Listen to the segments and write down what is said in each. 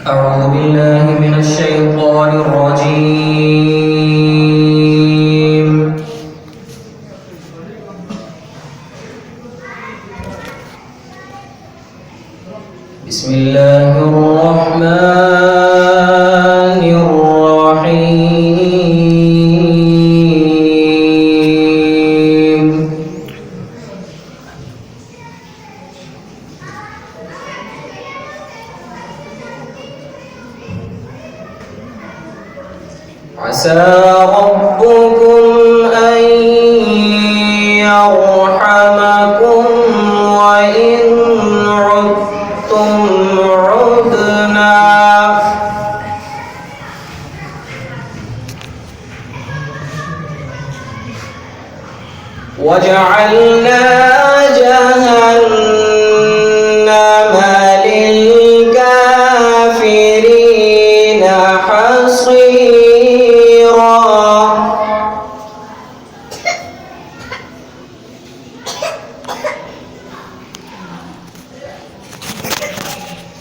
أعوذ بالله من الشيطان الرجيم. بسم الله الرحمن الرحيم. عسى ربكم أن يرحمكم وإن عدتم عدنا وجعلنا جهنم للكافرين حصيرا.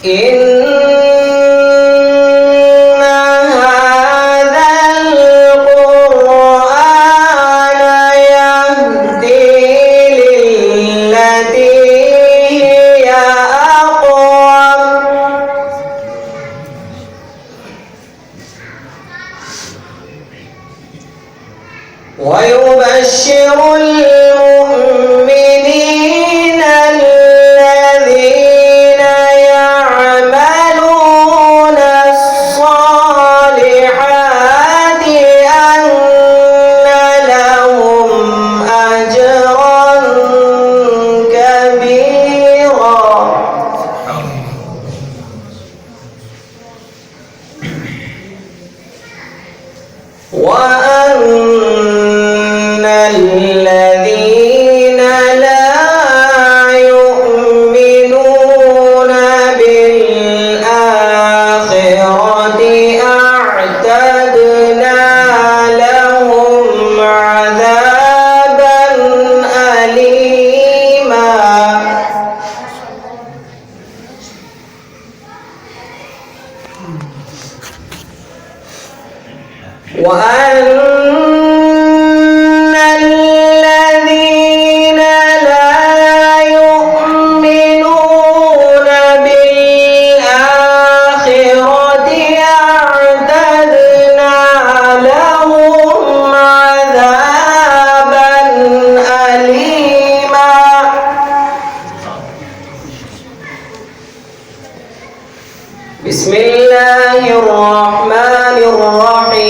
إن هذا القرآن يهدي للتي هي أقوم ويبشر المؤمنين الذين يعملون الصالحات أن لهم أجرا كبيرا. وأن الذين لا يؤمنون بالآخرة أعتدنا لهم عذابا أليما. وأن الذين لا يؤمنون بالآخرة أعتدنا لهم عذابا أليما. بسم الله الرحمن الرحيم.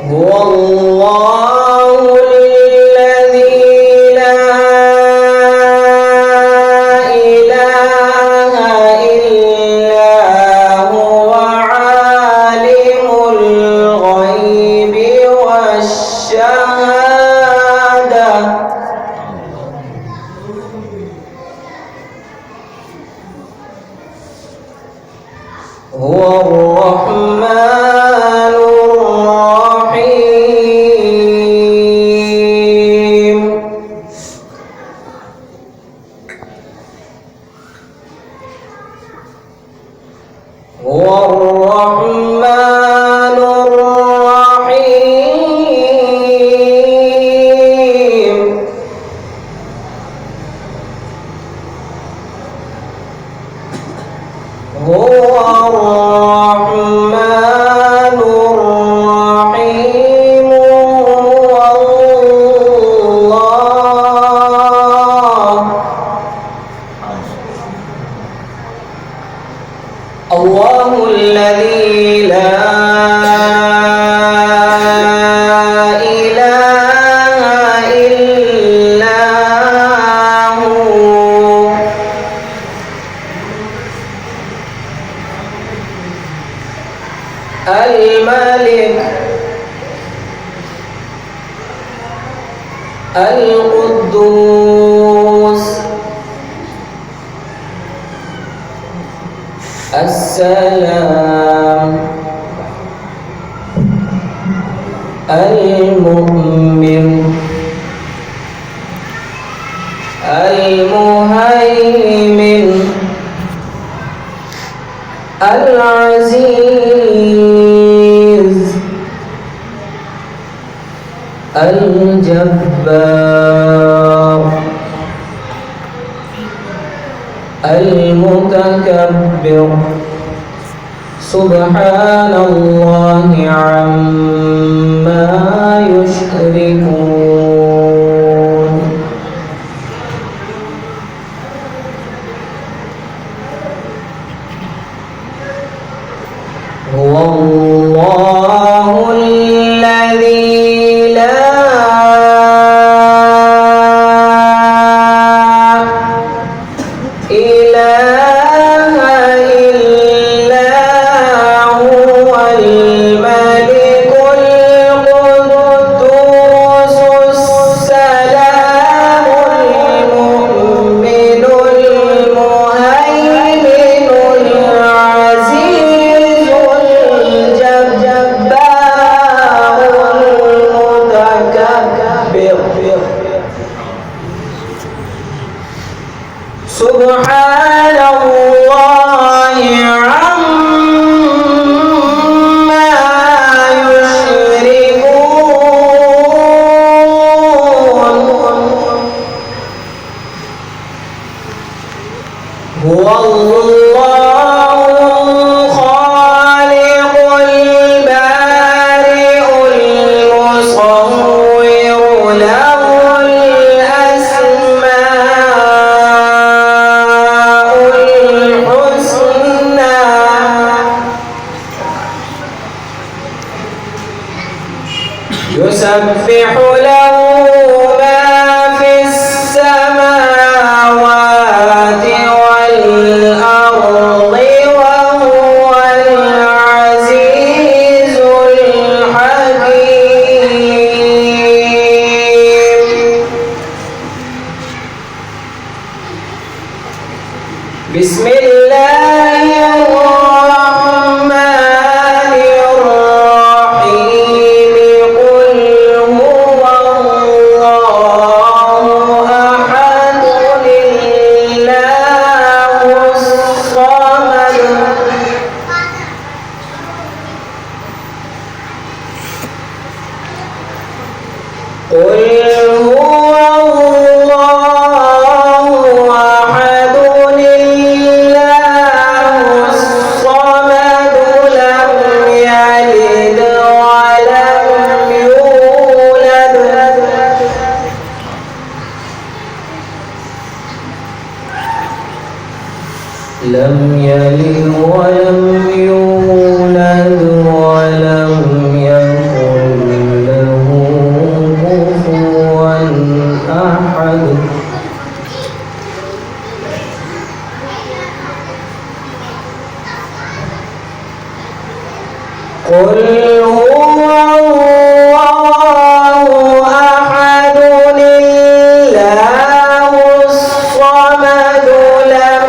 هو الله الذي لا إله إلا هو عالم الغيب والشهادة هو الرحمن الرحيم. هو الرحمن الرحيم. هو الرحمن الرحيم. الله الذي لا إله إلا هو الملك القدوس السلام المؤمن العزيز الجبار المتكبر سبحان الله عما يشركون. هو الله الذي لا إله إلا هو الملك القدوس السلام المؤمن المهيمن العزيز الجبار المتكبر سبحان الله عما يشركون. هو الله الخالق البارئ المصور له الأسماء الحسنى يسبح له ما في السماوات والأرض وهو العزيز الحكيم. بسم الله الرحمن الرحيم. قل هو الله أحد الله الصمد قل هو الله أحد الله الصمد لم يلد ولم يولد ولم يكن له كفوا أحد. قل هو الله أحد الله الصمد لم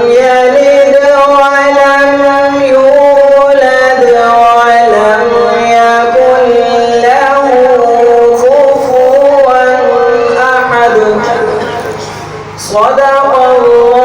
يلد ولم يولد ولم يكن له كفوا أحد. صدق الله.